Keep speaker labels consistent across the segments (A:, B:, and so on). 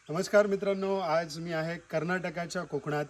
A: नमस्कार मित्रांनो, आज मी आहे कर्नाटकाच्या कोकणात.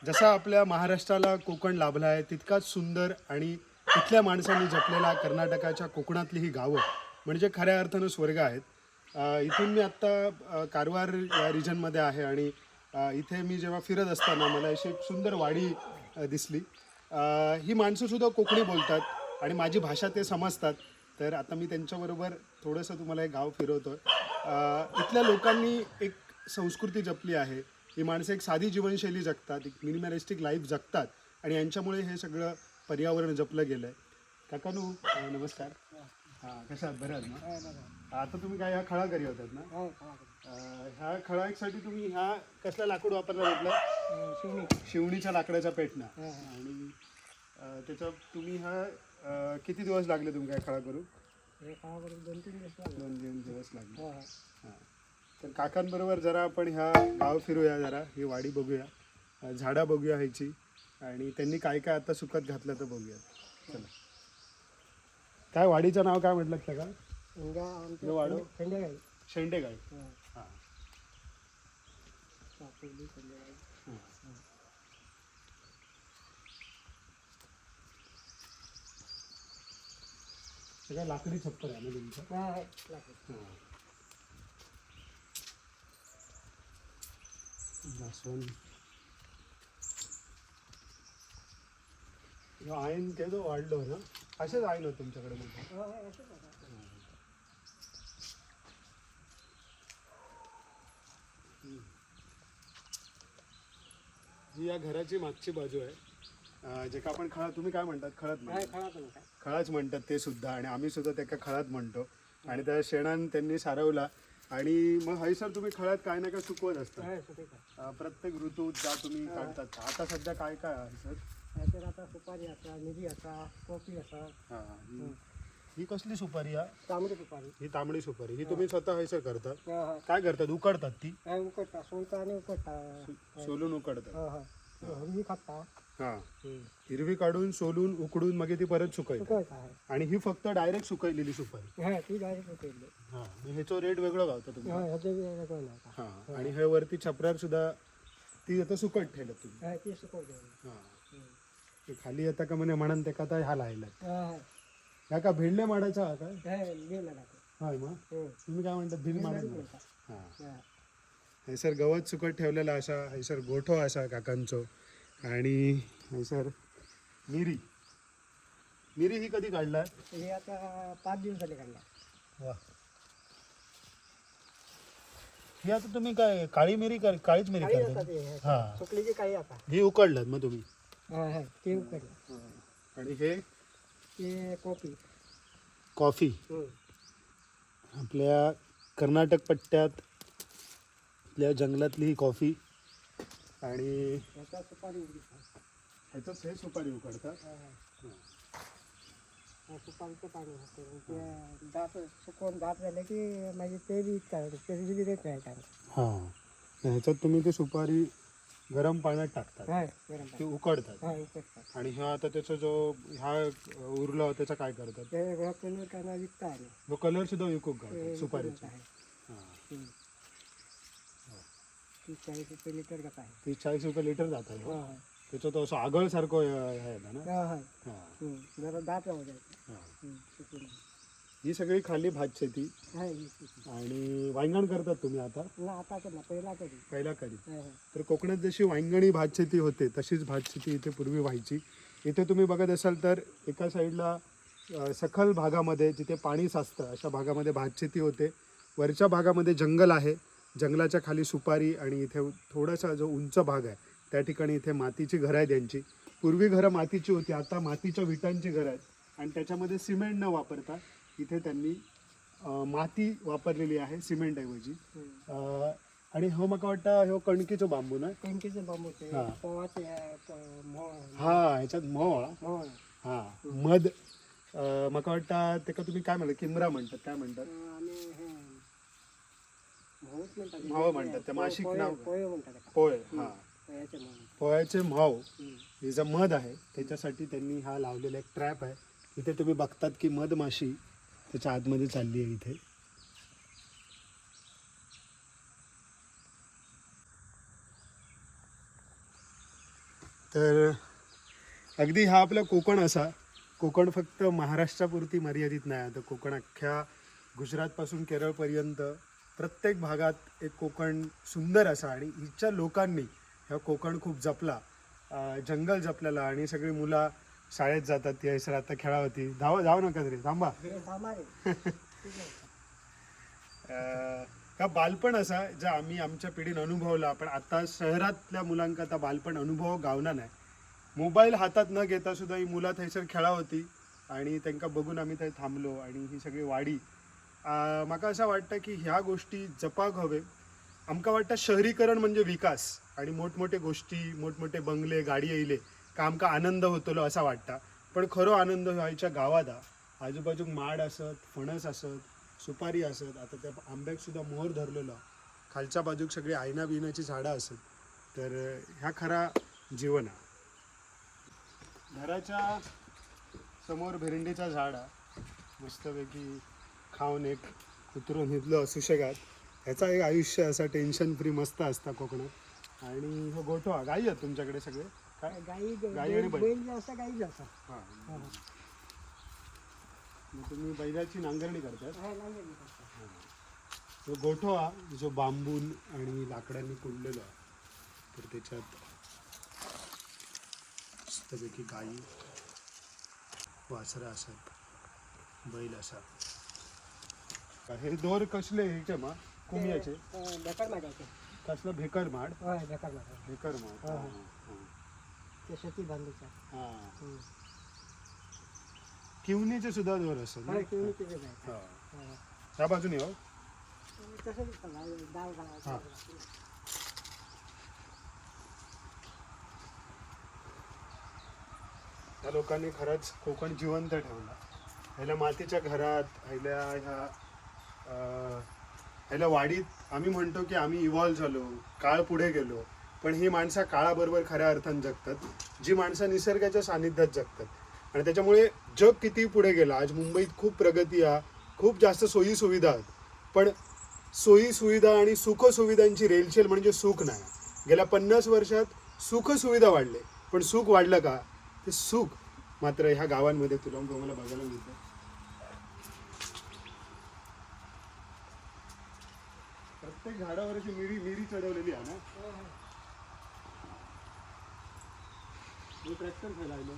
A: जसा आपल्या महाराष्ट्राला कोकण लाभला आहे तितकाच सुंदर आणि इथल्या माणसांनी जपलेला कर्नाटकाच्या कोकणातली ही गावं म्हणजे खऱ्या अर्थानं स्वर्ग आहेत. इथून मी आत्ता कारवार या रिजनमध्ये आहे आणि इथे मी जेव्हा फिरत असताना मला अशी एक सुंदर वाडी दिसली. ही माणसंसुद्धा कोकणी बोलतात आणि माझी भाषा ते समजतात. तर आता मी त्यांच्याबरोबर थोडंसं तुम्हाला एक गाव फिरवतो आहे. इथल्या लोकांनी एक संस्कृती जपली आहे. ही माणसं एक साधी जीवनशैली जगतात, एक मिनिमलिस्टिक लाईफ जगतात आणि यांच्यामुळे हे सगळं पर्यावरण जपलं गेलं आहे. काकानू नमस्कार. हां, कशा आहात? बरं आहात ना? आता तुम्ही काय ह्या खळा करी होतात ना? ह्या खळासाठी तुम्ही ह्या कसला लाकूड वापरला म्हटलं? शिवणीच्या लाकडाचा पेटणा. आणि त्याचा तुम्ही ह्या किती दिवस लागले तुम्ही काय खळा करू? 2-3 दिवस लागले. हां, तर काकांबरोबर जरा आपण ह्या गाव फिरूया, जरा ही वाडी बघूया, झाडं बघूया ह्याची आणि त्यांनी काय काय आता सुकत घातलं तर बघूया. चला. काय वाडीचं नाव काय म्हटलं का? वाडो शेंडेगाई. हां, सगळं लाकडी छप्पर आहे ना तुमचं? हां. आईन ते जो वाढलो ना, असेच आईन होत तुमच्याकडे मोठं? जी या घराची मागची बाजू आहे, जे का आपण खळा, तुम्ही काय म्हणतात? खळत म्हणतात. खळाच म्हणतात ते सुद्धा, आणि आम्ही सुद्धा त्याला खळात म्हणतो. आणि त्या शेणान त्यांनी सारवला. आणि मग हयसर तुम्ही खळ्यात काय ना काय सुकवत असता प्रत्येक ऋतूत जा तुम्ही काढतात. आता सध्या काय काय आहे सर?
B: आता सुपारी असा, मिरी असा, कॉफी असा.
A: हां, ही कसली सुपारी?
B: तांबडी सुपारी.
A: ही तांबडी सुपारी. ही तुम्ही स्वतः हयसर करतात?
B: काय
A: करतात? उकडतात ती?
B: उकडता, सोलता आणि उकडता.
A: सोलून उकडतात.
B: हिरवी खाता.
A: हां, हिरवी काढून सोलून उकडून मग ती परत सुकवतात. आणि ही फक्त डायरेक्ट सुकवलेली सुपारी?
B: ती डायरेक्ट उकडली.
A: हां, ह्याचं रेट वेगळं गावतं तुम्ही? हां, आणि हे वरती छपऱ्यावर सुद्धा ती आता सुकट ठेवलं तुम्ही?
B: ती सुकवली.
A: हां, खाली आता का म्हणे म्हणून ते का आता ह्या लायला ह्या का भिडले माडायचा काय? हाय मग तुम्ही काय म्हणतात? भिल माडा. हां, हैसर गवत सुकट ठेवलेला असा, हैसर गोठो असा काकांचो. आणि हैसर मिरी. मिरी ही कधी काढला?
B: हे आता 5 दिवस झाले काढला.
A: वा, ही आता तुम्ही काय काळी मिरी काळीच मिरी करता? हां,
B: सुकलीची काही आता
A: ही उकडलात मग तुम्ही?
B: ते उकडलं.
A: आणि हे
B: कॉफी.
A: आपल्या कर्नाटक पट्ट्यात आपल्या जंगलातली ही कॉफी. आणि ह्याचंच हे सुपारी उकडतात.
B: सुपारीचं पाणी होतं. दात सुकवून दात झाले की म्हणजे ते बी ते रेट नाही काय.
A: हां, ह्याच्यात तुम्ही ते सुपारी गरम पाण्यात टाकतात, ते उकडतात. आणि ह्या आता त्याचा जो ह्या उरला त्याचा काय करतात?
B: ते कलर त्यांना विकता आले.
A: जो कलर सुद्धा विकू का सुपारीचा? हां,
B: 30-40 लिटर जात आहे.
A: 30-40 रुपये लिटर जात आहे. त्याचं तो असं आगळसारखं आहे ना? हां,
B: जरा दात राहू
A: हां. ही सगळी खाली भात शेती. आणि वांगण करतात तुम्ही आता? पहिला कधी. तर कोकणात जशी वांगणी भात शेती होते तशीच भात शेती इथे पूर्वी व्हायची. इथे तुम्ही बघत असाल तर एका साईडला सखल भागामध्ये जिथे पाणी साचतं अशा भागामध्ये भात शेती होते. वरच्या भागामध्ये जंगल आहे, जंगलाच्या खाली सुपारी, आणि इथे थोडासा जो उंच भाग आहे त्या ठिकाणी इथे मातीची घरं आहेत यांची. पूर्वी घरं मातीची होती, आता मातीच्या विटांची घरं आहेत. आणि त्याच्यामध्ये सिमेंट न वापरता इथे त्यांनी माती वापरलेली आहे सिमेंटऐवजी. आणि हो मला वाटतं हो कणकीचं बांबू ना?
B: कणकीचं बांबू.
A: हां, ह्याच्यात हां, मध. मला वाटतं ते का तुम्ही काय म्हणतात? किमरा म्हणतात? काय म्हणतात? म्हाव म्हणतात. त्या माशिक नाव पोळे. हां, पोळ्याचे म्हाव हे जे मध आहे त्याच्यासाठी त्यांनी हा लावलेला एक ट्रॅप आहे. इथे तुम्ही बघतात की मधमाशी त्याच्या आतमध्ये चालली आहे इथे. तर अगदी हा आपला कोकण असा, कोकण फक्त महाराष्ट्रापुरती मर्यादित नाही, आता कोकण अख्ख्या गुजरातपासून केरळपर्यंत प्रत्येक भागात एक कोकण सुंदर असा, आणि हिच्या लोकांनी ह्या कोकण खूप जपला, जंगल जपलेला, आणि सगळी मुलं शाळेत जातात ती सर आता खेळावती जाऊ नका तरी थांबा. हा बालपण असा जे आम्ही आमच्या पिढीने अनुभवला, पण आता शहरातल्या मुलांका आता बालपण अनुभव गावना नाही. मोबाईल हातात न घेता सुद्धा ही मुलं थंयसर खेळा होती, आणि त्यांना बघून आम्ही थंय थांबलो. आणि ही सगळी वाडी, म्हाका असं वाटतं की ह्या गोष्टी जपाक हवे. आमका वाटतं शहरीकरण म्हणजे विकास, आणि मोठमोठे गोष्टी, मोठमोठे बंगले, गाडी येयले का आमका आनंद होतलो असा वाटतं. पण खरो आनंद व्हायच्या गावात आजूबाजूक माड असत, फणस असत, सुपारी असत, आता त्या आंब्याक सुद्धा मोहर धरलेलो, खालच्या बाजूक सगळी आयना बिनाची झाडं असत. तर ह्या खरा जीवन आहे. घराच्या समोर भेंडीचा झाड आहे, मस्तपैकी खाऊन एक कुत्रो निदलो असू शकत. ह्याचा एक आयुष्य असा टेन्शन फ्री मस्त असता कोकणात. आणि हो गोठवा गाई आहेत तुमच्याकडे सगळे काय? गाई आणि बैल
B: असं काही असं.
A: हां, मग तुम्ही बैलाची नांगरणी करतात. तो गोठवा जो बांबून आणि लाकडांनी कुंडलेला आहे, तर त्याच्यात मस्तपैकी गाई, वासरं असत, बैल असा. हे दोर कसले ह्याचे मा कुमियाचे
B: बेकार मागायचे.
A: कसलं भेकर माड?
B: बेकार मागायचे.
A: भेकर माड.
B: ते शेती बांधूचा.
A: हां, किवनीचे सुद्धा दोर असत. त्या बाजूने हो. हां, त्या लोकांनी खरंच कोकण जिवंत ठेवला. ह्याला मातीच्या घरात, ह्याला वाडीत आम्ही म्हणतो की आम्ही इव्हॉल्व झालो, काळ पुढे गेलो, पण ही माणसं काळाबरोबर खऱ्या अर्थानं जगतात. जी माणसं निसर्गाच्या सानिध्यात जगतात, आणि त्याच्यामुळे जग किती पुढे गेलं. आज मुंबईत खूप प्रगती आहे, खूप जास्त सोयी सुविधा आहेत, पण सोयी सुविधा आणि सुखसुविधांची रेलचेल म्हणजे सुख नाही. गेल्या 50 वर्षात सुखसुविधा वाढले, पण सुख वाढलं का? ते सुख मात्र ह्या गावांमध्ये तुला मला बघायला मिळतं. प्रत्येक झाडावर अशी मिरी चढवलेली आहे ना. ट्रॅक्टर खेळायला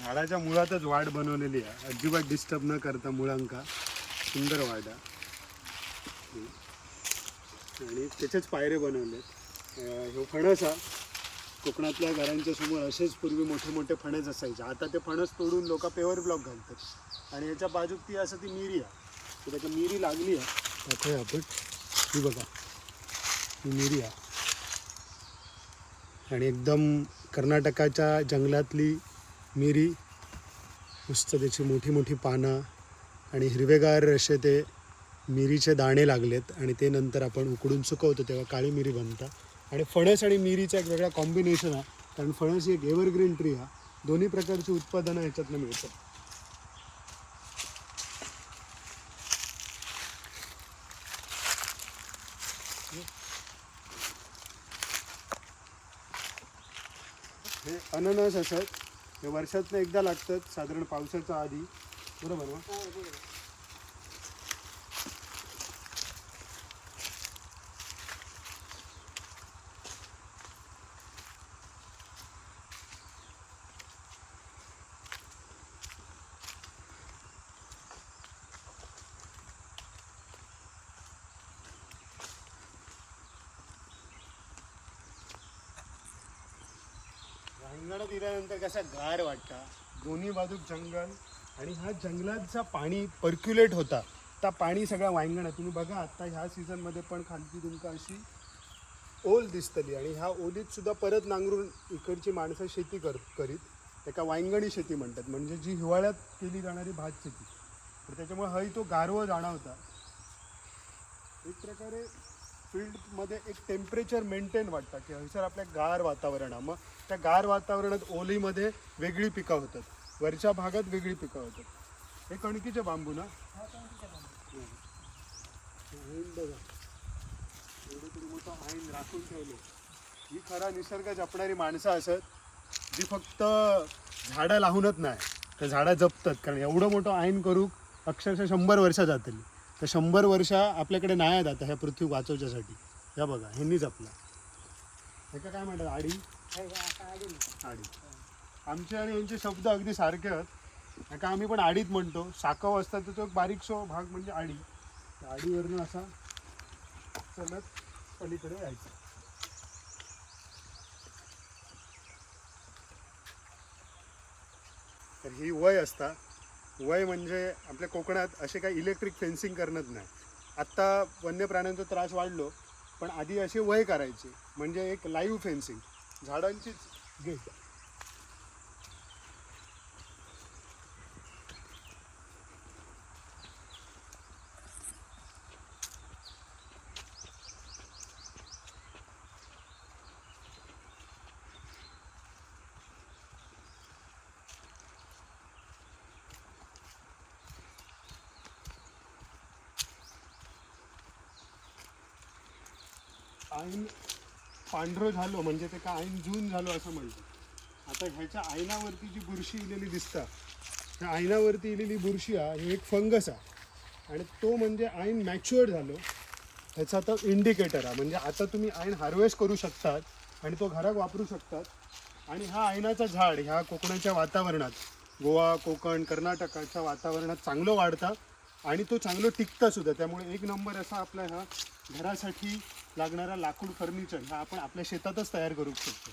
A: झाडाच्या मुळातच वाट बनवलेली आहे, अजिबात डिस्टर्ब न करता मुळांका. सुंदर वाट आहे, आणि त्याचेच पायरे बनवलेत. हे फणस हा कोकणातल्या घरांच्या समोर असेच पूर्वी मोठे मोठे फणस असायचे. आता ते फणस तोडून लोक पेवर ब्लॉक घालतात, आणि याच्या बाजूक ती असं ती मिरी आहे. तर त्याच्या मिरी लागली आहे दाखवूया आपण. ही बघा, ही मिरी आहे, आणि एकदम कर्नाटकाच्या जंगलातली मिरी. मस्त त्याची मोठी मोठी पानं आणि हिरवेगार असे ते मिरीचे दाणे लागलेत, आणि ते नंतर आपण उकडून सुकवतो तेव्हा काळी मिरी बनतात. आणि फणस आणि मिरीचा एक वेगळा कॉम्बिनेशन आहे, कारण फणस ही एक एव्हरग्रीन ट्री आहे. दोन्ही प्रकारची उत्पादनं ह्याच्यातनं मिळतात. हे अननस असत, हे वर्षातनं एकदा लागतात, साधारण पावसाच्या आधी, बरोबर ना? रांगणात दिल्यानंतर कसा गार वाटता, दोन्ही बाजूक जंगल, आणि ह्या जंगलाचा पाणी पर्क्युलेट होता. त्या पाणी सगळ्या वांगणात तुम्ही बघा, आता ह्या सीझनमध्ये पण खालची तुमका अशी ओल दिसतली, आणि ह्या ओलीत सुद्धा परत नांगरून इकडची माणसं शेती करीत एका वांगणी शेती म्हणतात, म्हणजे जी हिवाळ्यात केली जाणारी भात शेती. तर त्याच्यामुळे हय तो गारवा जाणवता. एक प्रकारे फील्डमध्ये एक टेम्परेचर मेंटेन वाटतं की हयसर आपल्या गार वातावरण आहे. मग त्या गार वातावरणात ओलीमध्ये वेगळी पिकं होतात, वरच्या भागात वेगळी पिकं होतात. हे कणकीचे बांबू ना. एवढं तरी मोठं आईन राखून ठेवले. ही खरा निसर्ग जपणारी माणसं असत जी फक्त झाडं लावूनच नाही तर झाडं जपतात. कारण एवढं मोठं आईन करूक अक्षरशः 100 वर्ष जातली. तर 100 वर्ष आपल्याकडे नाही आहेत आता ह्या पृथ्वी वाचवण्यासाठी. ह्या बघा ह्यांनी जपला. ह्याका काय म्हणतात? आडी. आडी. आमचे आणि यांचे शब्द अगदी सारखे आहेत. ह्याका आम्ही पण आडीत म्हणतो. साकव असतात तर तो एक बारीकसो भाग म्हणजे आडी. त्या आडीवरनं असा चलत पलीकडे यायचं. तर ही वय असता. वय म्हणजे आपल्या कोकणात असे काही इलेक्ट्रिक फेन्सिंग करणंच नाही. आत्ता वन्य प्राण्यांचा त्रास वाढलो, पण आधी असे वय करायचे म्हणजे एक लाईव्ह फेन्सिंग, झाडांचीच गेट. आईन पांढरं झालो म्हणजे ते का आईन जून झालो असं म्हणतात. आता ह्याच्या आईनावरती जी बुरशी इलेली दिसता, त्या आईनावरती इलेली बुरशी ही एक फंगस आहे आणि तो म्हणजे आईन मॅच्युअर्ड झालो ह्याचा तो इंडिकेटर आहे. म्हणजे आता तुम्ही आईन हार्वेस्ट करू शकतात आणि तो घरात वापरू शकतात. आणि हा आईनाचा झाड ह्या कोकणाच्या वातावरणात, गोवा, कोकण, कर्नाटकाच्या वातावरणात चांगलं वाढतं आणि तो चांगलं टिकता सुद्धा. त्यामुळे एक नंबर असा आपला ह्या घरासाठी लागणारा लाकूड फर्निचर हा आपण आपल्या शेतातच तयार करू शकतो.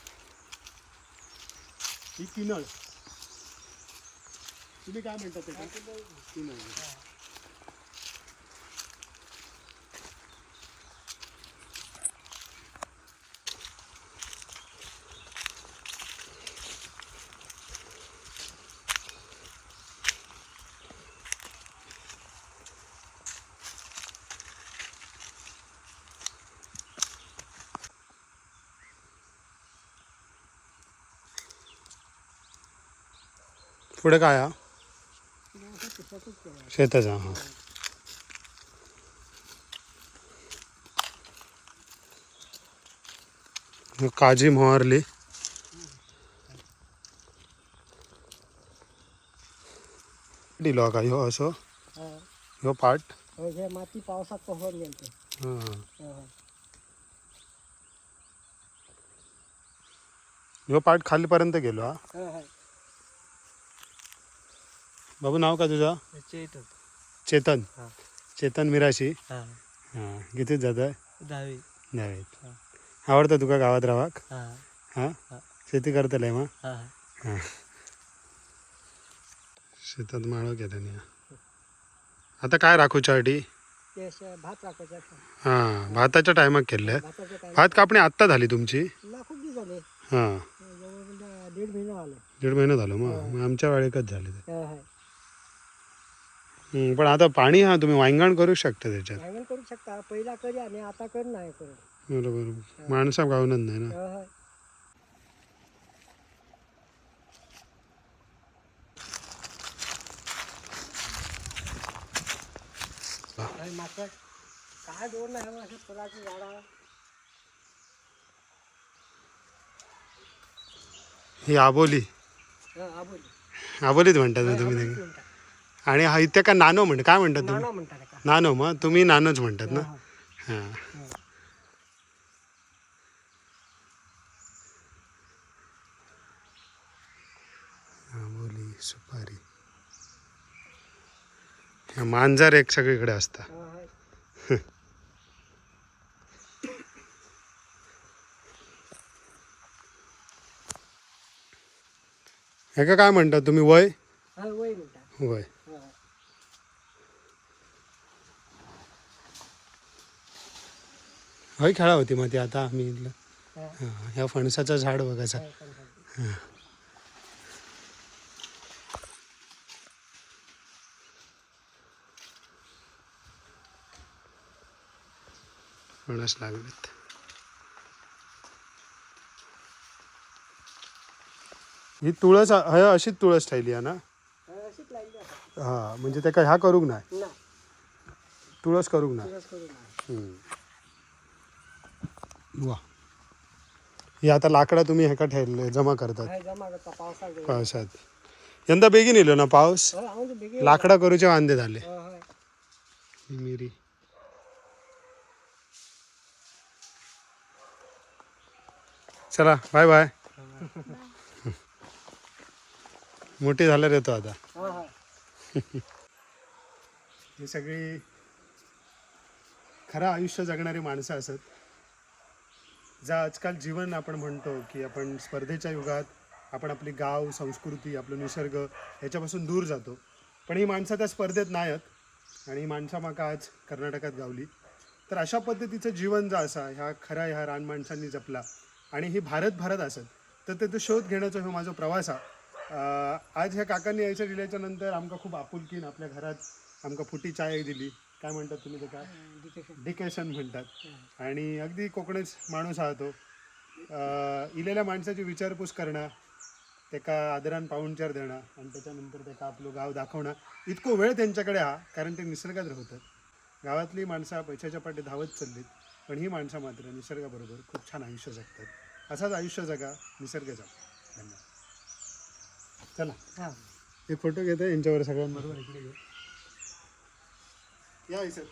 A: ही किनळ. तुम्ही काय म्हणता त्याला? किनळ. पुढे काय हा? शेताचा. हा. काजी मोहरली. दिलो का ह्यो असो ह्यो पाट.
B: हे माती पावसात पोहून गेलते.
A: ह्यो पाट खालीपर्यंत गेलो. हा बाबू, नाव का तुझं?
B: चेतन.
A: चेतन.
B: हा.
A: चेतन मिराशी.
B: हा.
A: हां, कितीच जात आहे?
B: 10वी.
A: नाहीत. आवडतं तुका गावात रावाक?
B: हा.
A: हां, शेती करतले मग?
B: हा.
A: हां, शेतात माळो केलं. आता काय राखूच्यासाठी?
B: भात राखायचा.
A: हां, भाताच्या टायमाक केलं.
B: भाताच्या टाइम
A: भात कापणी आत्ता झाली तुमची?
B: खूप दिवस झाले.
A: हां,
B: जवळ 1.5 महिना आले.
A: 1.5 महिना झालं. मग आमच्या वेळेकच झाले ते.
B: हा.
A: पण आता पाणी हा तुम्ही वांगण करू शकता त्याच्यात.
B: वांगण करू शकता. पहिला करी आणि आता कर नाही करत.
A: बरोबर. माणसा गावनच नाही ना.
B: मागच्या काय दोन नाही असे फुलाची झाडं.
A: ही आबोली. आबोलीच म्हणतात ना तुम्ही? आणि हा इथे का नानो म्हणतात? काय म्हणतात तुम्ही?
B: नानो म्हणतात का?
A: नानो. मग तुम्ही नानोच म्हणतात ना? हां. आबोली, सुपारी. मांजर एक सगळीकडे असता. ह्याका काय म्हणतात तुम्ही? वय.
B: वय म्हणतात.
A: वय. हय खेळा होती मग ती. आता आम्ही ह्या फणसाचं झाड बघायचा. फणस लागलेत. ही तुळस अशीच तुळस ठेवली आहे ना?
B: अशीच लागली आता.
A: हा म्हणजे ते काय ह्या करूक नाही,
B: नाही
A: तुळस करूक नाही.
B: तुळस करू नाही.
A: वा, ही आता लाकडा तुम्ही ह्याका ठेवले जमा करतात
B: काय जमा करता पावसाळ्यात.
A: पावसात. यंदा बेगीन येलो ना पाऊस,
B: आमचे बेगीन
A: लाकडा करूचे वांदे झाले.
B: होय.
A: ही मिरी चला बाय बाय. मोठी झाल्यावर येतो आता.
B: हा हा.
A: ही सगळी खरं आयुष्य जगणारी माणसं असत, जे आजकाल जीवन आपण म्हणतो की आपण स्पर्धेच्या युगात आपण आपली गाव संस्कृती आपलं निसर्ग ह्याच्यापासून दूर जातो. पण ही माणसं त्या स्पर्धेत नाही आहेत आणि ही माणसं माका आज कर्नाटकात गावली. तर अशा पद्धतीचं जीवन जर असा ह्या रान माणसांनी जपला आणि ही भारत असत, तर त्याचा शोध घेण्याचा हा माझा प्रवास आहे. आज ह्या काकांनी यायचं दिल्याच्या नंतर आमका खूप आपुलकीन आपल्या घरात आमका फुटी चाय दिली. काय म्हणतात तुम्ही ते, काय डिकेशन म्हणतात. आणि अगदी कोकणीच माणूस आहा तो. इलेल्या माणसाची विचारपूस करणं, त्याका आदरान पाहुणचार देणं आणि त्याच्यानंतर त्याका आपलं गाव दाखवणं, इतको वेळ त्यांच्याकडे हा, कारण ते निसर्गात राहतात. गावातली माणसं पैशाच्या पाठी धावत चाललीत, पण ही माणसं मात्र निसर्गाबरोबर खूप छान आयुष्य जगतात. असाच आयुष्य जगा, निसर्ग जगा. धन्यवाद. चला
B: हा.
A: एक फोटो घेतो यांच्यावर सगळ्यांबरोबर. इकडे घेऊ या सर.